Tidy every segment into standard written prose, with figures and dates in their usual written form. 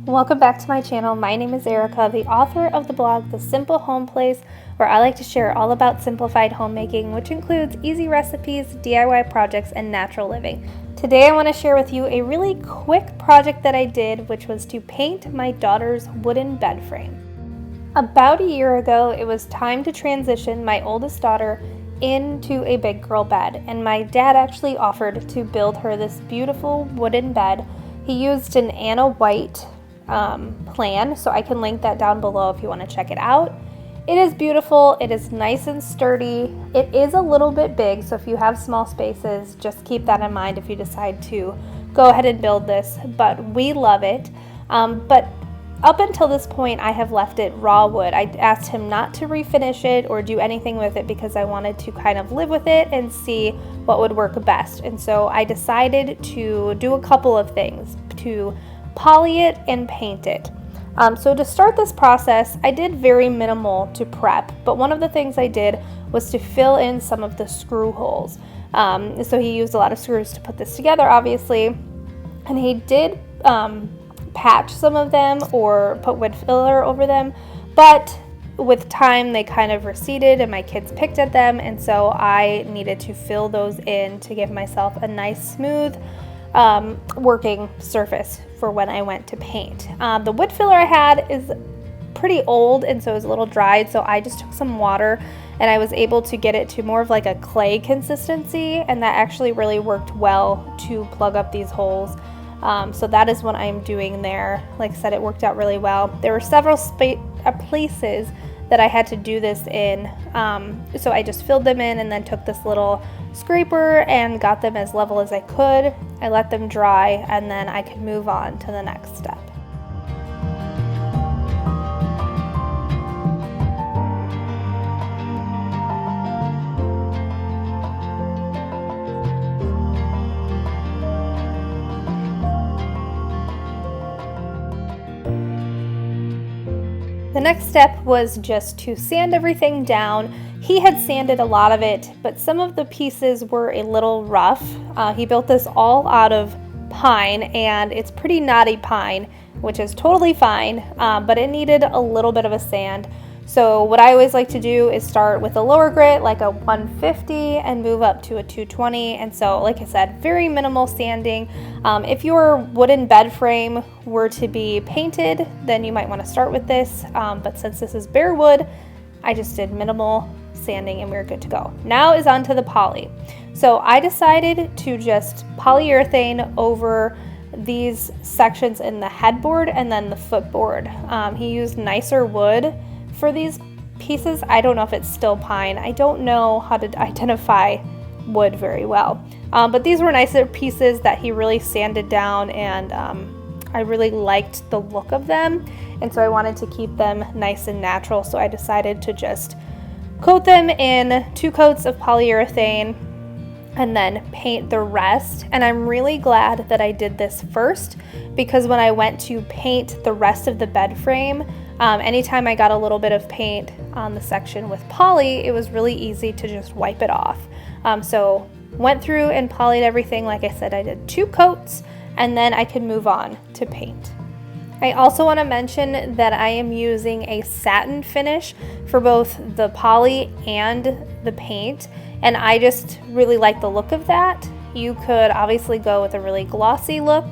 Welcome back to my channel. My name is Erica, the author of the blog The Simple Home Place, where I like to share all about simplified homemaking, which includes easy recipes, DIY projects, and natural living. Today I want to share with you a really quick project that I did, which was to paint my daughter's wooden bed frame. About a year ago, it was time to transition my oldest daughter into a big girl bed, and my dad actually offered to build her this beautiful wooden bed. He used an Anna White plan, so I can link that down below if you want to check it out. It is beautiful. It is nice and sturdy. It is a little bit big, so if you have small spaces, just keep that in mind if you decide to go ahead and build this, but we love it. But up until this point, I have left it raw wood. I asked him not to refinish it or do anything with it because I wanted to kind of live with it and see what would work best. And so I decided to do a couple of things, to poly it and paint it. So to start this process, I did very minimal to prep, but one of the things I did was to fill in some of the screw holes. So he used a lot of screws to put this together, obviously, and he did patch some of them or put wood filler over them, but with time they kind of receded and my kids picked at them, and so I needed to fill those in to give myself a nice smooth working surface for when I went to paint. The wood filler I had is pretty old, and so it was a little dried, so I just took some water and I was able to get it to more of like a clay consistency, and that actually really worked well to plug up these holes. So that is what I'm doing there. Like I said, it worked out really well. There were several places that I had to do this in, so I just filled them in and then took this little scraper and got them as level as I could. I let them dry and then I could move on to the next step. The next step was just to sand everything down. He had sanded a lot of it, but some of the pieces were a little rough. He built this all out of pine, and it's pretty knotty pine, which is totally fine, but it needed a little bit of a sand. So what I always like to do is start with a lower grit, like a 150, and move up to a 220. And so, like I said, very minimal sanding. If your wooden bed frame were to be painted, then you might want to start with this. But since this is bare wood, I just did minimal sanding and we're good to go. Now is on to the poly. So I decided to just polyurethane over these sections in the headboard and then the footboard. He used nicer wood for these pieces. I don't know if it's still pine. I don't know how to identify wood very well. But these were nicer pieces that he really sanded down, and I really liked the look of them. And so I wanted to keep them nice and natural. So I decided to just coat them in 2 coats of polyurethane and then paint the rest. And I'm really glad that I did this first, because when I went to paint the rest of the bed frame, anytime I got a little bit of paint on the section with poly, it was really easy to just wipe it off. So went through and polyed everything. Like I said, I did 2 coats and then I could move on to paint. I also want to mention that I am using a satin finish for both the poly and the paint, and I just really like the look of that. You could obviously go with a really glossy look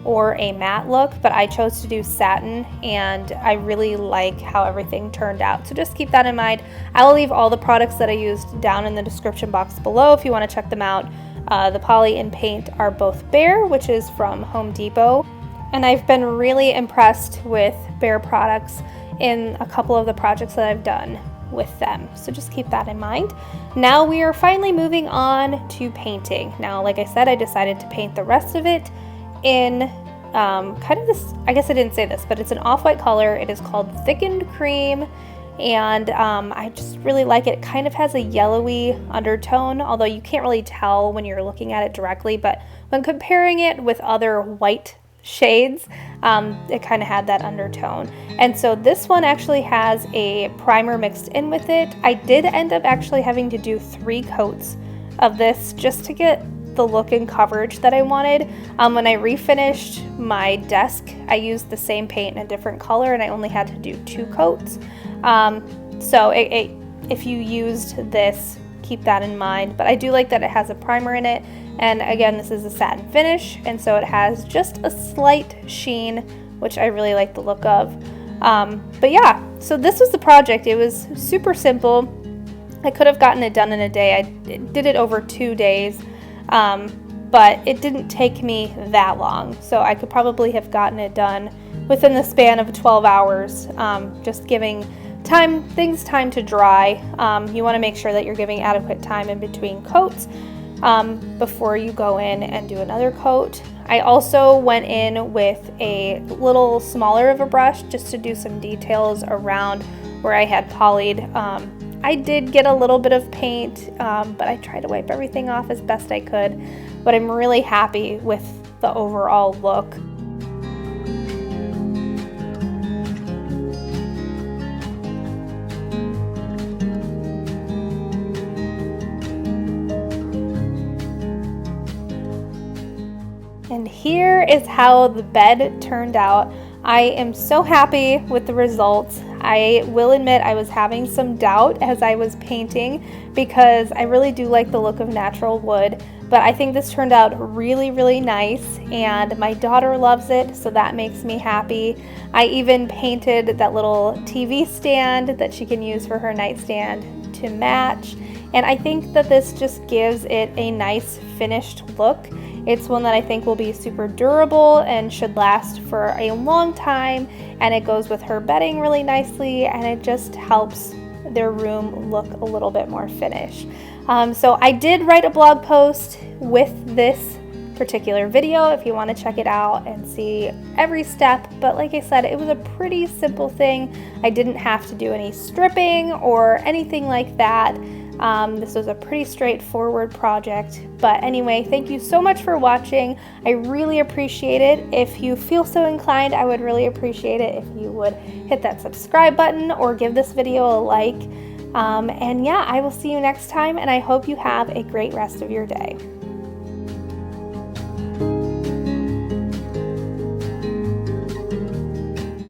or a matte look, but I chose to do satin, and I really like how everything turned out. So just keep that in mind. I will leave all the products that I used down in the description box below if you want to check them out. The poly and paint are both Behr, which is from Home Depot, and I've been really impressed with Behr products in a couple of the projects that I've done with them. So just keep that in mind. Now we are finally moving on to painting. Now, like I said, I decided to paint the rest of it in kind of this, I guess I didn't say this, but it's an off-white color. It is called Thickened Cream, and I just really like it. It kind of has a yellowy undertone, although you can't really tell when you're looking at it directly, but when comparing it with other white shades, it kind of had that undertone. And so this one actually has a primer mixed in with it. I did end up actually having to do 3 coats of this just to get the look and coverage that I wanted. When I refinished my desk, I used the same paint in a different color, and I only had to do 2 coats. So if you used this, keep that in mind. But I do like that it has a primer in it, and again, this is a satin finish, and so it has just a slight sheen, which I really like the look of. But yeah, so this was the project. It was super simple. I could have gotten it done in a day. I did it over 2 days, but it didn't take me that long. So I could probably have gotten it done within the span of 12 hours, just giving things time to dry. You want to make sure that you're giving adequate time in between coats before you go in and do another coat. I also went in with a little smaller of a brush just to do some details around where I had polyed. I did get a little bit of paint, but I tried to wipe everything off as best I could. But I'm really happy with the overall look. And here is how the bed turned out. I am so happy with the results. I will admit I was having some doubt as I was painting because I really do like the look of natural wood, but I think this turned out really, really nice, and my daughter loves it, so that makes me happy. I even painted that little TV stand that she can use for her nightstand to match, and I think that this just gives it a nice finished look. It's one that I think will be super durable and should last for a long time, and it goes with her bedding really nicely, and it just helps their room look a little bit more finished. So I did write a blog post with this particular video if you want to check it out and see every step, but like I said, it was a pretty simple thing. I didn't have to do any stripping or anything like that. This was a pretty straightforward project, but anyway, thank you so much for watching. I really appreciate it. If you feel so inclined, I would really appreciate it if you would hit that subscribe button or give this video a like. And yeah, I will see you next time, and I hope you have a great rest of your day.